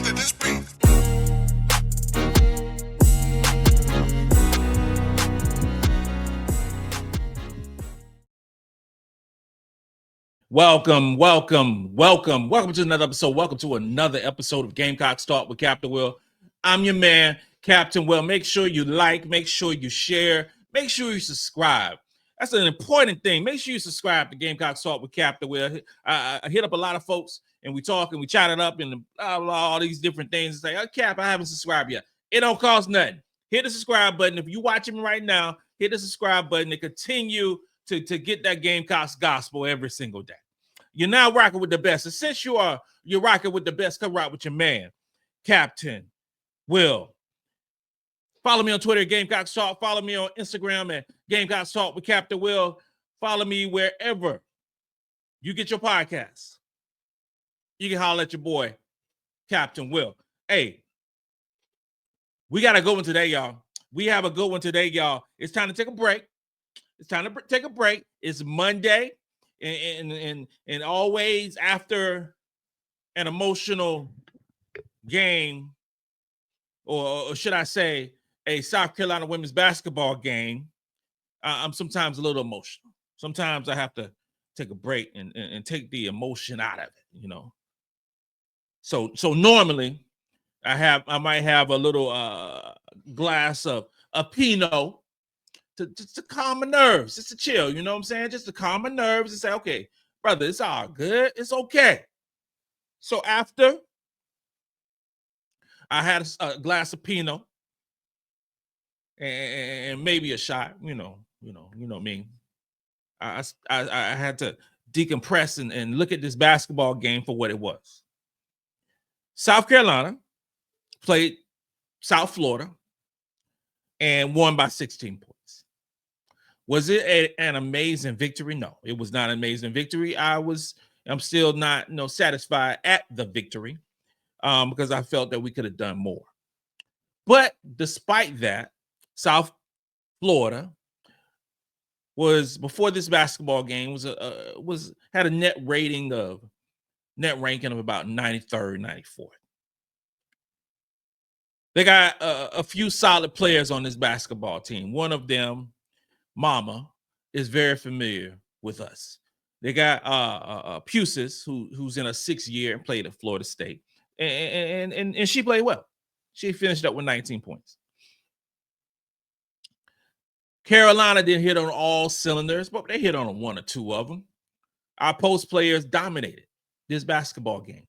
let this be. Welcome to another episode. Welcome to another episode of Gamecocks Talk with Captain Will. I'm your man, Captain Will. Make sure you like, make sure you share, make sure you subscribe. That's an important thing. Make sure you subscribe to Gamecocks Talk with Captain Will. I hit up a lot of folks and we talk and we chat it up and all these different things and say, oh, Cap, I haven't subscribed yet. It don't cost nothing. Hit the subscribe button. If you're watching me right now, hit the subscribe button to continue to get that Gamecocks gospel every single day. You're now rocking with the best. And since you're rocking with the best, come rock with your man, Captain Will. Follow me on Twitter at Gamecocks Talk. Follow me on Instagram at Gamecocks Talk with Captain Will. Follow me wherever you get your podcasts. You can holler at your boy, Captain Will. Hey, we got a good one today, y'all. We have a good one today, y'all. It's time to take a break. It's Monday. And always after an emotional game, or should I say a South Carolina women's basketball game, I'm sometimes a little emotional. Sometimes I have to take a break and take the emotion out of it, you know. So normally I might have a little glass of a Pinot just to calm my nerves, just to chill, you know what I'm saying? Just to calm my nerves and say, okay, brother, it's all good. It's okay. So after I had a glass of Pinot and maybe a shot, you know me. I had to decompress and look at this basketball game for what it was. South Carolina played South Florida and won by 16 points. Was it an amazing victory? No, it was not an amazing victory. I'm still not satisfied at the victory because I felt that we could have done more. But despite that, South Florida was, before this basketball game, had a net ranking of about 93rd, 94th. They got a few solid players on this basketball team. One of them, Mama, is very familiar with us. They got Pusis, who's in a 6th year and played at Florida State, and she played well. She finished up with 19 points. Carolina didn't hit on all cylinders, but they hit on one or two of them. Our post players dominated this basketball game.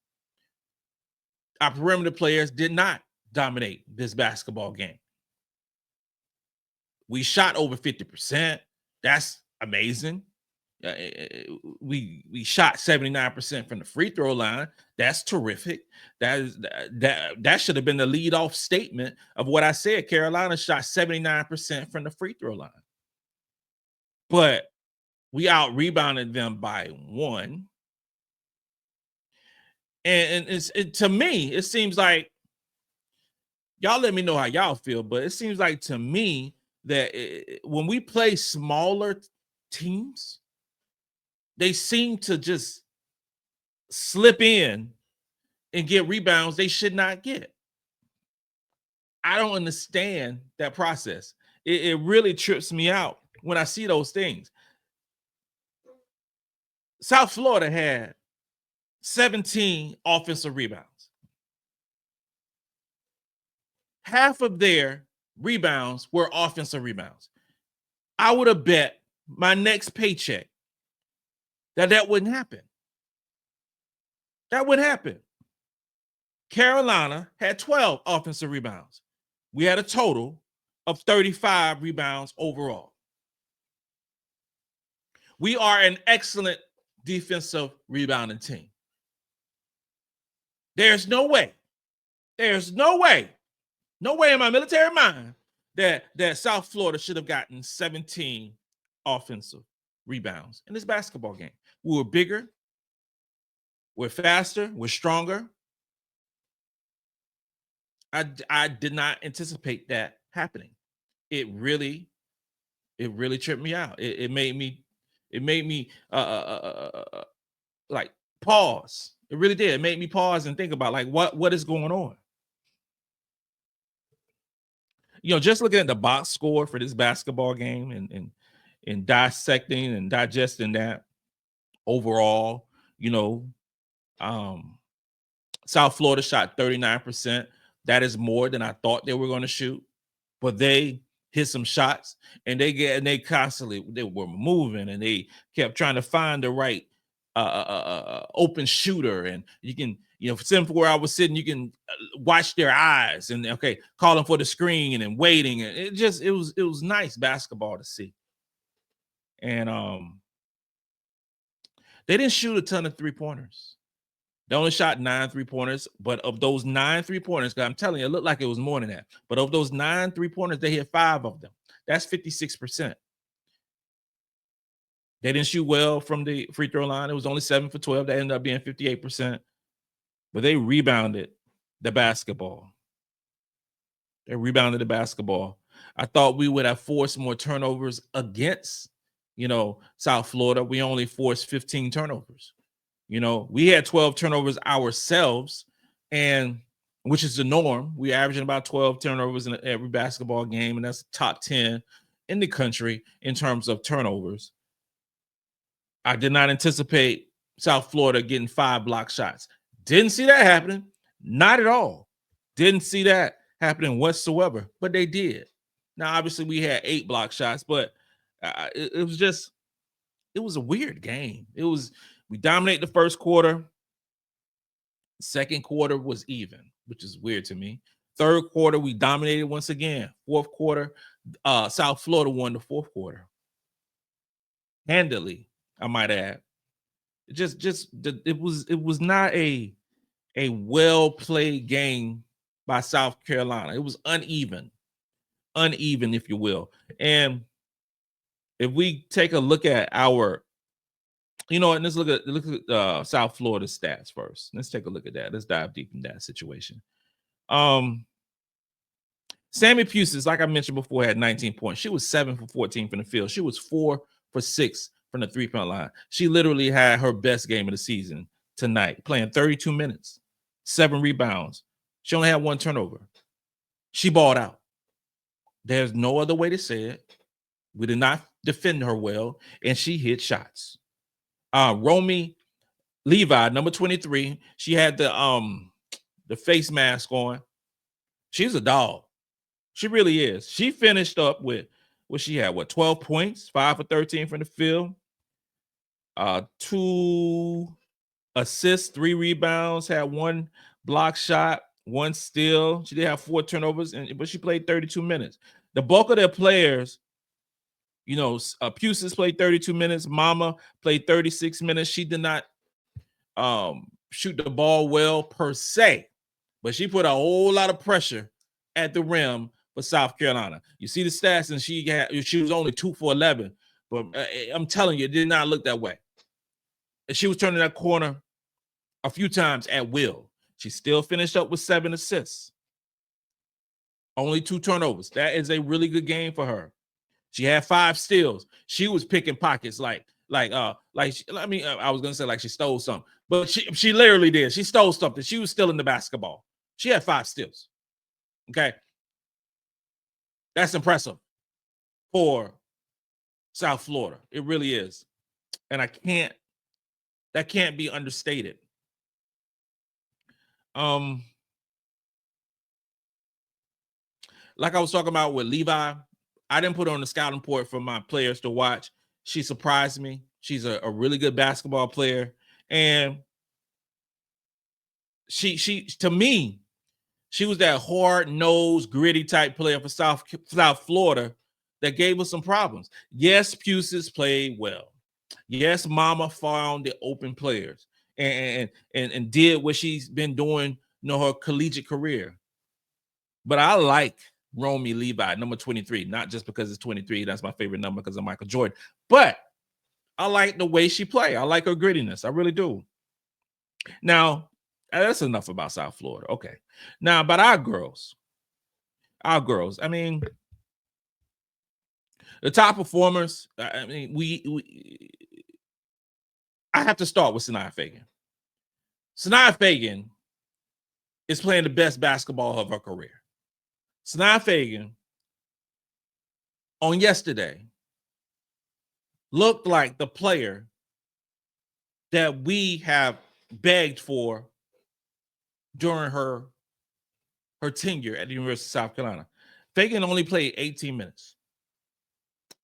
Our perimeter players did not dominate this basketball game. We shot over 50%. That's amazing. We shot 79% from the free throw line. That's terrific. That should have been the lead-off statement of what I said. Carolina shot 79% from the free throw line. But we out-rebounded them by 1. And to me, it seems like, y'all let me know how y'all feel, but it seems like to me that when we play smaller teams, they seem to just slip in and get rebounds they should not get. I don't understand that process. It really trips me out when I see those things. South Florida had 17 offensive rebounds. Half of their rebounds were offensive rebounds. I would have bet my next paycheck that wouldn't happen. That wouldn't happen. Carolina had 12 offensive rebounds. We had a total of 35 rebounds overall. We are an excellent defensive rebounding team. There's no way in my military mind that South Florida should have gotten 17 offensive rebounds in this basketball game. We were bigger, we're faster, we're stronger. I did not anticipate that happening. It really tripped me out. It made me like pause It really did. It made me pause and think about like what is going on. Just looking at the box score for this basketball game and dissecting and digesting that overall, um, South Florida shot 39%. That is more than I thought they were going to shoot, but they hit some shots and they constantly they were moving and they kept trying to find the right open shooter. And you can, from where I was sitting, you can watch their eyes and calling for the screen and waiting. And it was nice basketball to see. And they didn't shoot a ton of 3-pointers. They only shot 9 3-pointers, but of those 9 3-pointers, I'm telling you, it looked like it was more than that. But of those 9 3-pointers, they hit 5 of them. That's 56%. They didn't shoot well from the free throw line. It was only 7 for 12. That ended up being 58%. But they rebounded the basketball. I thought we would have forced more turnovers against, South Florida. We only forced 15 turnovers. We had 12 turnovers ourselves, and which is the norm. We're averaging about 12 turnovers in every basketball game, and that's top 10 in the country in terms of turnovers. I did not anticipate South Florida getting 5 block shots. Didn't see that happening. Not at all. Didn't see that happening whatsoever, but they did. Now, obviously, we had 8 block shots, but it was a weird game. We dominated the first quarter. Second quarter was even, which is weird to me. Third quarter, we dominated once again. Fourth quarter, South Florida won the fourth quarter. Handily, I might add. It was not a well-played game by South Carolina. It was uneven, if you will. And if we take a look at our and let's look at South Florida stats first. Let's take a look at that. Let's dive deep in that situation. Sammy Pusis, like I mentioned before, had 19 points. She was 7 for 14 from the field. She was 4 for 6 from the 3-point line. She literally had her best game of the season tonight, playing 32 minutes, 7 rebounds. She only had 1 turnover. She balled out. There's no other way to say it. We did not defend her well, and she hit shots. Romy Levi, number 23, she had the face mask on. She's a dog. She really is. She finished up with what she had, 12 points, 5 for 13 from the field, 2 assists, 3 rebounds, had 1 block shot, 1 steal. She did have 4 turnovers, but she played 32 minutes. The bulk of their players, Pusis played 32 minutes. Mama played 36 minutes. She did not shoot the ball well per se, but she put a whole lot of pressure at the rim for South Carolina. You see the stats, and she was only 2 for 11, but I'm telling you, it did not look that way. And she was turning that corner a few times at will. She still finished up with 7 assists, only 2 turnovers. That is a really good game for her. She had 5 steals. She was picking pockets I was gonna say like she stole something, but she literally did. She stole something. She was still in the basketball. She had 5 steals. Okay, that's impressive for South Florida. It really is, and that can't be understated. Like I was talking about with Levi, I didn't put her on the scouting report for my players to watch. She surprised me. She's a really good basketball player. And she to me, she was that hard-nosed, gritty type player for South Florida that gave us some problems. Yes, Pusis played well. Yes, Mama found the open players and did what she's been doing, her collegiate career. But I like Romy Levi, number 23, not just because it's 23. That's my favorite number because of Michael Jordan. But I like the way she plays. I like her grittiness. I really do. Now, that's enough about South Florida. Okay. Now, about our girls. I mean, the top performers, I mean, I have to start with Sania Feagin. Sania Feagin is playing the best basketball of her career. Sania Feagin on yesterday looked like the player that we have begged for during her tenure at the University of South Carolina. Feagin only played 18 minutes.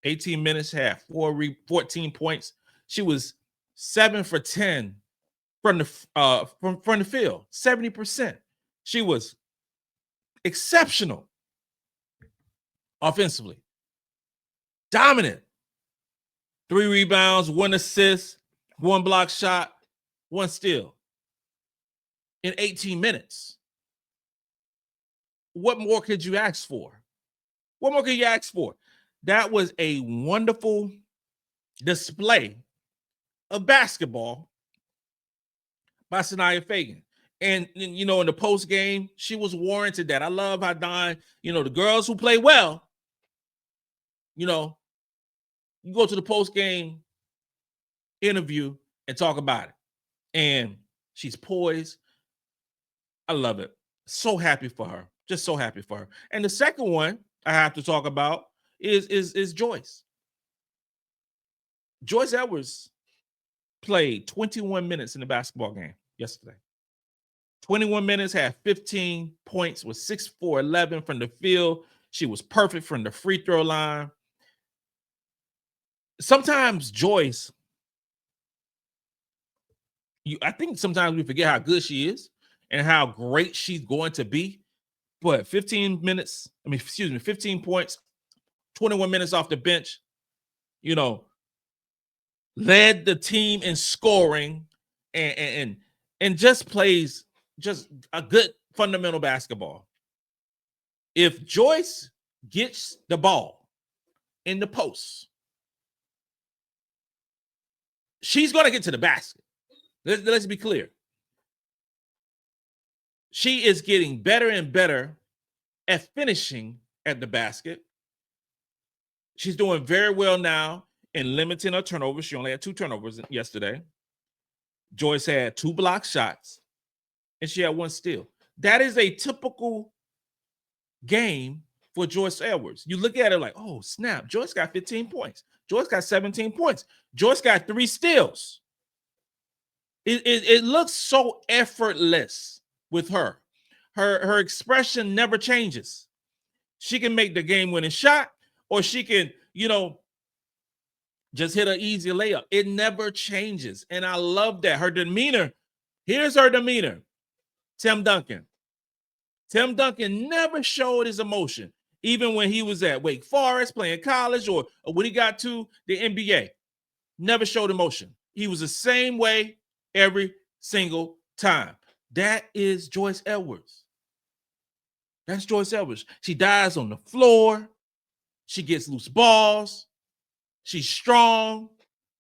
18 minutes, had 14 points. She was 7 for 10 from the field, 70%. She was exceptional offensively, dominant. 3 rebounds, 1 assist, 1 block shot, 1 steal in 18 minutes. What more could you ask for? What more could you ask for? That was a wonderful display of basketball by Sania Feagin. And in the post game, she was warranted that. I love how Dawn, the girls who play well, you go to the post game interview and talk about it. And she's poised. I love it. So happy for her. Just so happy for her. And the second one I have to talk about is Joyce. Joyce Edwards played 21 minutes in the basketball game yesterday. 21 minutes, had 15 points, was 6 for 11 from the field. She was perfect from the free throw line. Sometimes Joyce, I think sometimes we forget how good she is and how great she's going to be. But 15 points, 21 minutes off the bench, led the team in scoring and just plays just a good fundamental basketball. If Joyce gets the ball in the post, she's going to get to the basket. Let's be clear. She is getting better and better at finishing at the basket. She's doing very well now in limiting her turnovers. She only had 2 turnovers yesterday. Joyce had 2 block shots, and she had 1 steal. That is a typical game for Joyce Edwards. You look at it like, oh, snap. Joyce got 15 points. Joyce got 17 points. Joyce got 3 steals. It looks so effortless with her. Her expression never changes. She can make the game-winning shot, or she can, just hit an easy layup. It never changes. And I love that. Her demeanor, here's her demeanor. Tim Duncan. Tim Duncan never showed his emotion, even when he was at Wake Forest playing college or when he got to the NBA. Never showed emotion. He was the same way every single time. That is Joyce Edwards. That's Joyce Edwards. She dives on the floor. She gets loose balls. She's strong.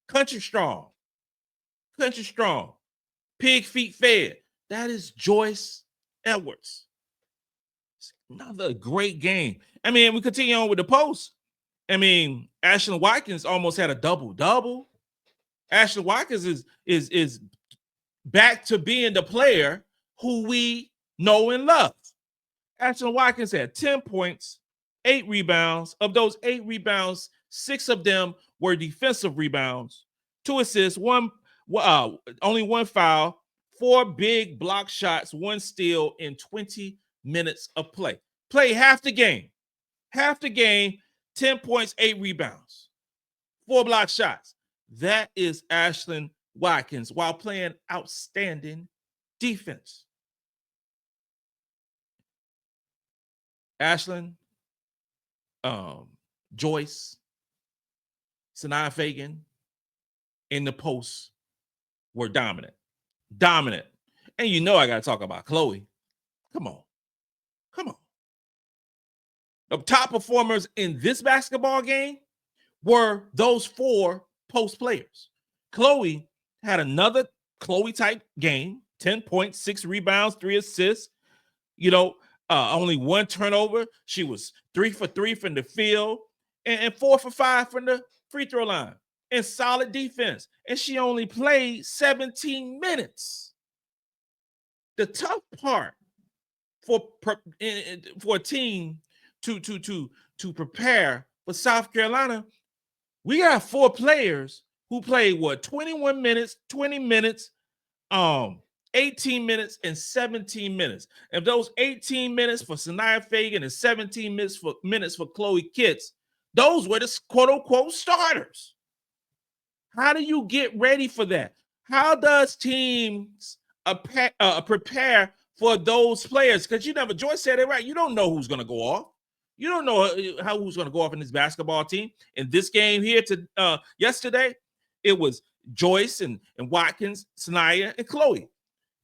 Country strong. Country strong. Pig feet fed. That is Joyce Edwards. It's another great game. We continue on with the post. Ashlyn Watkins almost had a double-double. Ashlyn Watkins is back to being the player who we know and love. Ashlyn Watkins had 10 points, 8 rebounds. Of those 8 rebounds, 6 of them were defensive rebounds, 2 assists, only 1 foul, 4 big block shots, 1 steal in 20 minutes of play. Play half the game. 10 points, 8 rebounds, 4 block shots. That is Ashlyn Watkins while playing outstanding defense. Ashlyn, Joyce, Sania Feagin in the post were dominant. And I got to talk about Chloe. Come on. The top performers in this basketball game were those 4 post players. Chloe had another Chloe-type game, 10 points, 6 rebounds, 3 assists, only 1 turnover. She was 3 for 3 from the field and 4 for 5 from the free throw line and solid defense. And she only played 17 minutes. The tough part for a team to prepare for South Carolina, we got 4 players who played 21 minutes, 20 minutes, 18 minutes, and 17 minutes. And those 18 minutes for Sania Feagin and 17 minutes for Chloe Kitts, those were the quote unquote starters. How do you get ready for that? How does teams prepare for those players? Because Joyce said it right. You don't know who's going to go off. You don't know who's going to go off in this basketball team. In this game here yesterday, it was Joyce and Watkins, Sania, and Chloe.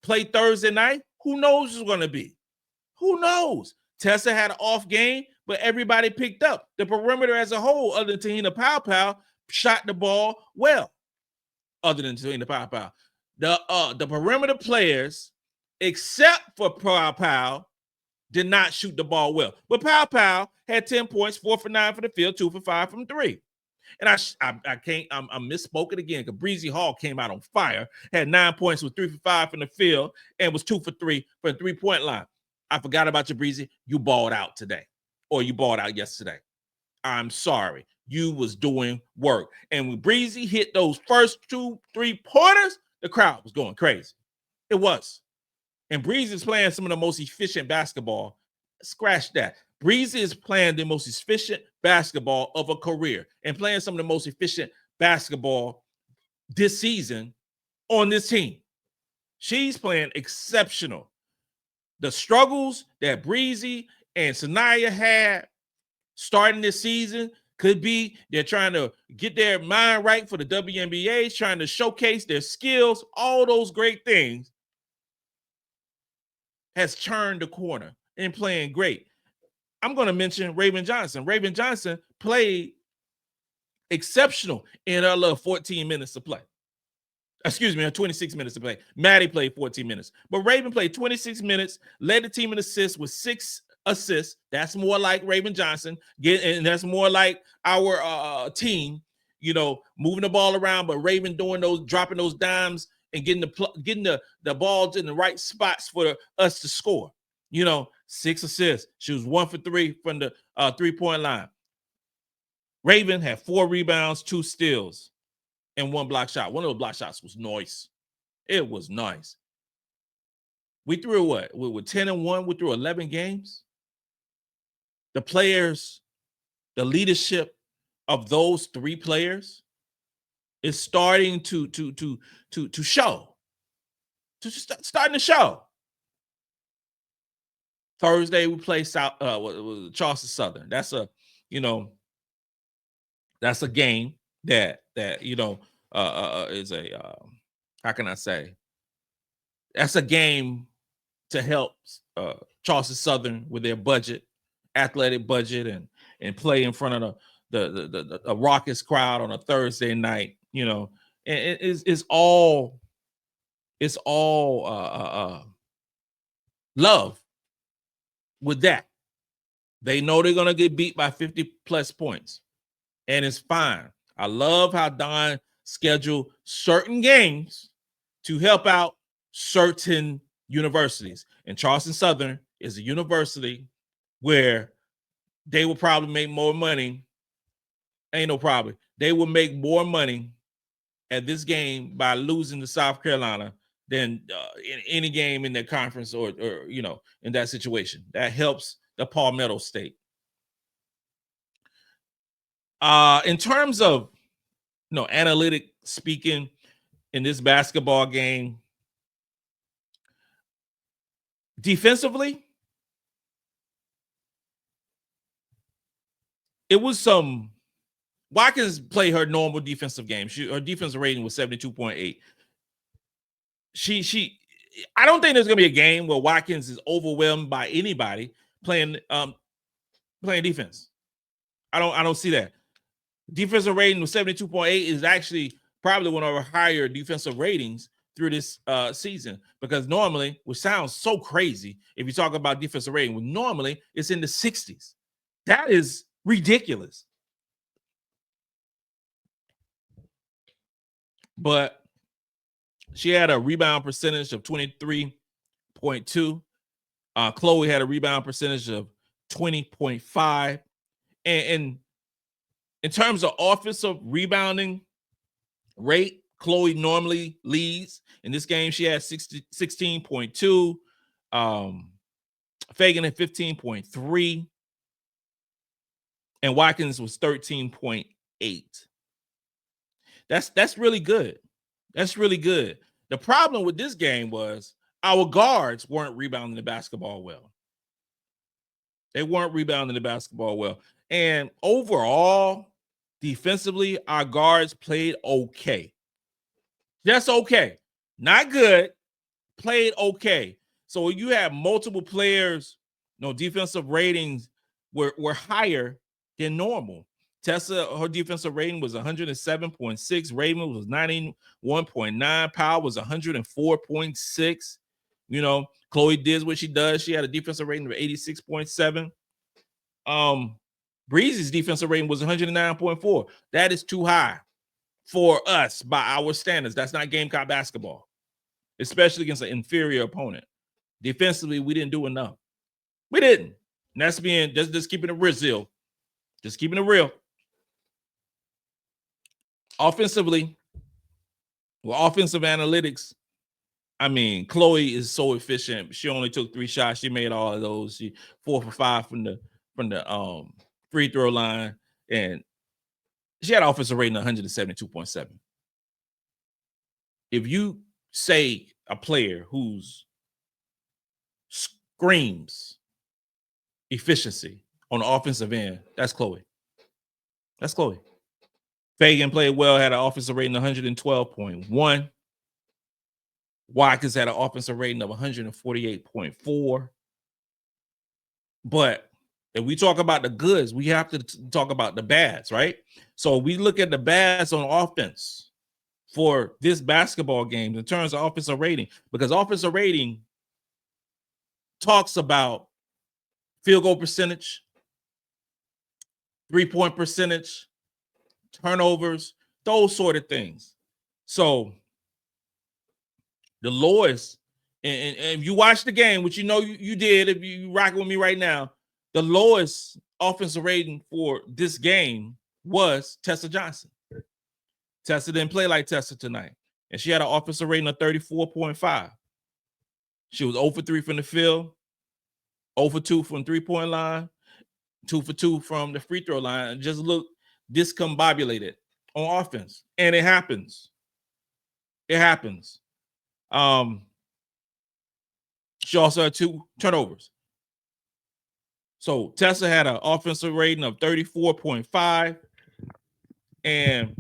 Played Thursday night. Who knows who's going to be? Who knows? Tessa had an off game, but everybody picked up. The perimeter as a whole, other than Tahina Powell, shot the ball well. Other than Tahina Powell, the perimeter players, except for Powell, did not shoot the ball well. But Powell had 10 points, 4 for 9 for the field, 2 for 5 from 3. And I misspoke it again because Bree Hall came out on fire, had 9 points with 3 for 5 from the field, and was 2 for 3 for the 3-point line. I forgot about you, Breezy. You balled out today, or you balled out yesterday. I'm sorry. You was doing work. And when Breezy hit those first 2 3-pointers, the crowd was going crazy. It was. And Breezy is playing some of the most efficient basketball. Scratch that. Breezy is playing the most efficient basketball of a career and playing some of the most efficient basketball this season on this team. She's playing exceptional. The struggles that Breezy and Sania had starting this season could be they're trying to get their mind right for the WNBA, trying to showcase their skills, all those great things has turned the corner and playing great. I'm going to mention Raven Johnson. Raven Johnson played exceptional in her little 14 minutes to play. Excuse me, 26 minutes to play. Maddy played 14 minutes. But Raven played 26 minutes, led the team in assists with 6 assists. That's more like Raven Johnson. And that's more like our team, moving the ball around, but Raven dropping those dimes and getting the balls in the right spots for us to score. 6 assists. She was 1 for 3 from the 3-point line. Raven had 4 rebounds, 2 steals, and 1 block shot. One of those block shots was nice. It was nice. We threw what? We were 10-1. We threw 11 games. The players, the leadership of those 3 players is starting to show. Starting to show. Thursday we play Charleston Southern. That's a game that is a how can I say? That's a game to help Charleston Southern with their athletic budget, and play in front of the raucous crowd on a Thursday night. And it's all love with that. They know they're gonna get beat by 50 plus points, and it's fine. I love how Dawn scheduled certain games to help out certain universities. And Charleston Southern is a university where they will probably make more money. Ain't no problem. They will make more money at this game by losing to South Carolina than in any game in their conference or in that situation. That helps the Palmetto State. In terms of analytic speaking in this basketball game, defensively, it was Watkins played her normal defensive game. Her defensive rating was 72.8. I don't think there's gonna be a game where Watkins is overwhelmed by anybody playing defense. I don't see that. Defensive rating was 72.8 is actually probably one of our higher defensive ratings through this season, because normally, which sounds so crazy if you talk about defensive rating, normally it's in the 60s. That is ridiculous. But she had a rebound percentage of 23.9%, 0.2. Chloe had a rebound percentage of 20.5. And in terms of offensive rebounding rate, Chloe normally leads. In this game, she had 16.2. Feagin at 15.3. And Watkins was 13.8. That's really good. That's really good. The problem with this game was our guards weren't rebounding the basketball well. They weren't rebounding the basketball well. And overall, defensively, our guards played okay. Just okay. Not good. Played okay. So you have multiple players, defensive ratings were higher than normal. Tessa, her defensive rating was 107.6. Raven was 91.9. Powell was 104.6. Chloe did what she does. She had a defensive rating of 86.7. Breezy's defensive rating was 109.4. That is too high for us by our standards. That's not Gamecock basketball, especially against an inferior opponent. Defensively, we didn't do enough. We didn't. And that's being just keeping it real. Just keeping it real. Offensively, offensive analytics. I mean, Chloe is so efficient. She only took 3 shots. She made all of those. She 4 for 5 from the free throw line, and she had an offensive rating of 172.7. If you say a player who's screams efficiency on the offensive end, that's Chloe. That's Chloe. Feagin played well, had an offensive rating of 112.1. Watkins had an offensive rating of 148.4. But if we talk about the goods, we have to talk about the bads, right? So we look at the bads on offense for this basketball game in terms of offensive rating, because offensive rating talks about field goal percentage, 3-point percentage, turnovers, those sort of things. So the lowest, and if you watch the game, which you did, if you rocking with me right now, the lowest offensive rating for this game was Tessa Johnson. Tessa didn't play like Tessa tonight, and she had an offensive rating of 34.5. She was 0 for 3 from the field, 0 for 2 from 3-point line, 2 for 2 from the free throw line, and just look discombobulated on offense. And it happens. It happens. She also had 2 turnovers. So Tessa had an offensive rating of 34.5, and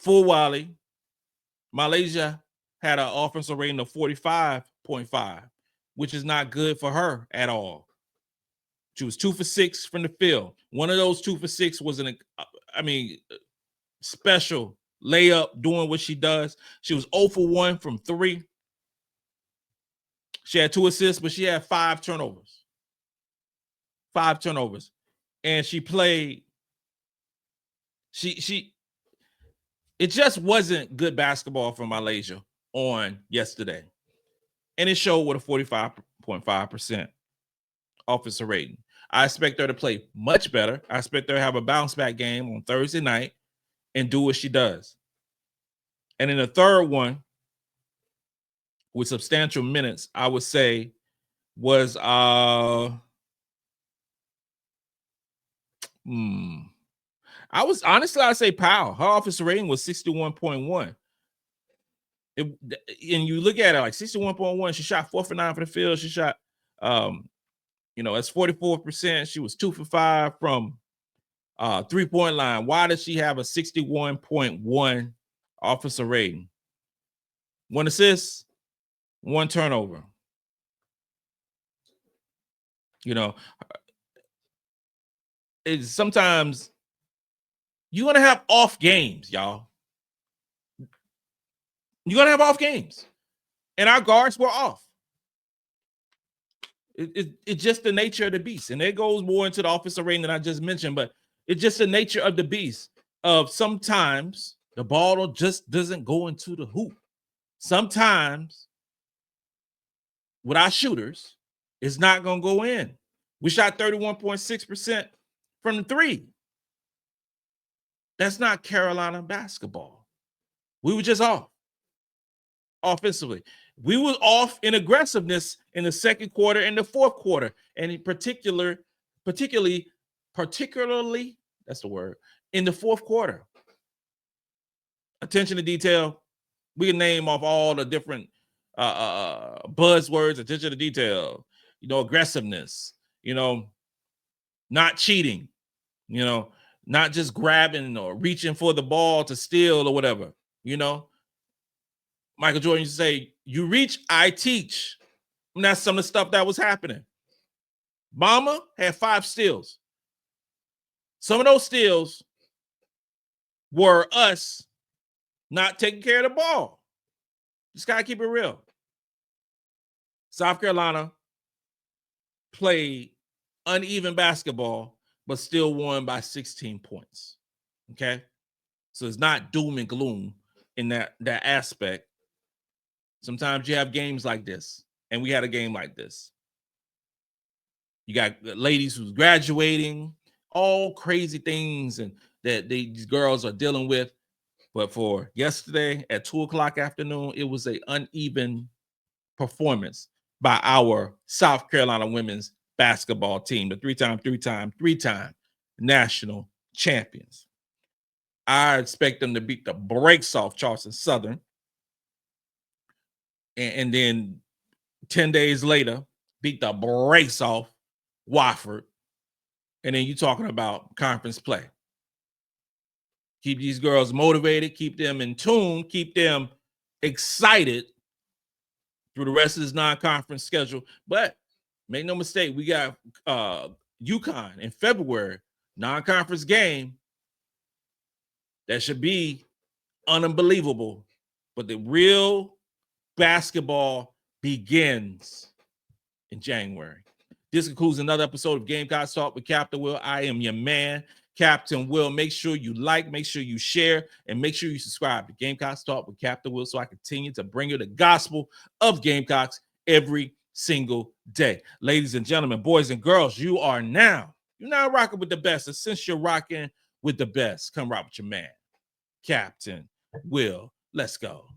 Fulwiley, MiLaysia, had an offensive rating of 45.5, which is not good for her at all. She was 2 for 6 from the field. One of those 2 for 6 was special layup, doing what she does. She was 0 for 1 from 3. She had 2 assists, but she had 5 turnovers. 5 turnovers. And she played. It just wasn't good basketball from MiLaysia on yesterday. And it showed with a 45.5% offensive rating. I expect her to play much better. I expect her to have a bounce back game on Thursday night and do what she does. And in the third one, with substantial minutes, I would say was I'd say Powell. Her offensive rating was 61.1. And you look at it like 61.1. She shot 4 for 9 for the field. She shot that's 44%. She was 2 for 5 from 3-point line. Why does she have a 61.1 offensive rating? 1 assist, 1 turnover. It's sometimes you're gonna have off games, y'all. You're gonna have off games, and our guards were off. It's just the nature of the beast, and it goes more into the offensive rating that I just mentioned, but it's just the nature of the beast. Of sometimes the ball just doesn't go into the hoop. Sometimes with our shooters is not going to go in. We shot 31.6% from the three. That's not Carolina basketball. We were just off offensively. We were off in aggressiveness in the second quarter and the fourth quarter, and in particularly, that's the word, in the fourth quarter. Attention to detail. We can name off all the different buzzwords. Attention to detail. Aggressiveness. Not cheating. Not just grabbing or reaching for the ball to steal or whatever. Michael Jordan used to say, "You reach, I teach." And that's some of the stuff that was happening. Mama had 5 steals. Some of those steals were us not taking care of the ball. Just got to keep it real. South Carolina played uneven basketball, but still won by 16 points. Okay? So it's not doom and gloom in that aspect. Sometimes you have games like this, and we had a game like this. You got ladies who's graduating, all crazy things and that these girls are dealing with. But for yesterday at 2:00 afternoon, it was an uneven performance by our South Carolina women's basketball team, the three-time national champions. I expect them to beat the brakes off Charleston Southern. And then 10 days later, beat the brakes off Wofford. And then you're talking about conference play. Keep these girls motivated, keep them in tune, keep them excited through the rest of this non-conference schedule. But make no mistake, we got UConn in February, non-conference game that should be unbelievable. But the real basketball begins in January. This concludes another episode of Gamecocks Talk with Captain Will. I am your man, Captain Will. Make sure you like, make sure you share, and make sure you subscribe to Gamecocks Talk with Captain Will so I continue to bring you the gospel of Gamecocks every single day. Ladies and gentlemen, boys and girls, you're now rocking with the best. And since you're rocking with the best, come rock with your man, Captain Will. Let's go.